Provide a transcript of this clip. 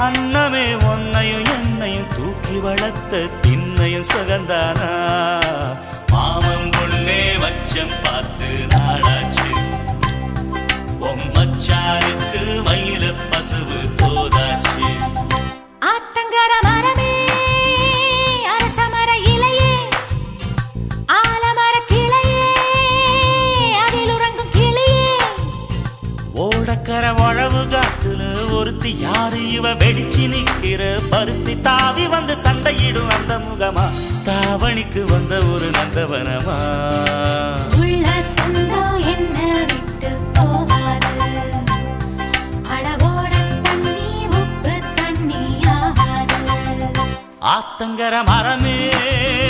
அன்னமே ஒன்னையும் என்னையும் தூக்கி வளர்த்த திண்ணையும் சுகந்தானா மாமன் பொண்ணே வச்சம் பார்த்து நாளாச்சு மச்சானுக்கு மயில பசுவு தோதாச்சு ஆத்தங்கர மரமே அரசமர இலையே ஆலமர கிளையே அதில் உறங்கும் கிளியே ஓடக்கர உழவு காட்டுல ஒருத்தி யாரு இவ வெடிச்சு நிக்கிற பருத்தி தாவி வந்து சண்டையிடும் அந்த முகமா தாவணிக்கு வந்த ஒரு நந்தவனமா உள்ள சொந்தம் என்ன விட்டு போகாது அடவோட தண்ணி உப்பு தண்ணி ஆகாது ஆத்தங்கர மரமே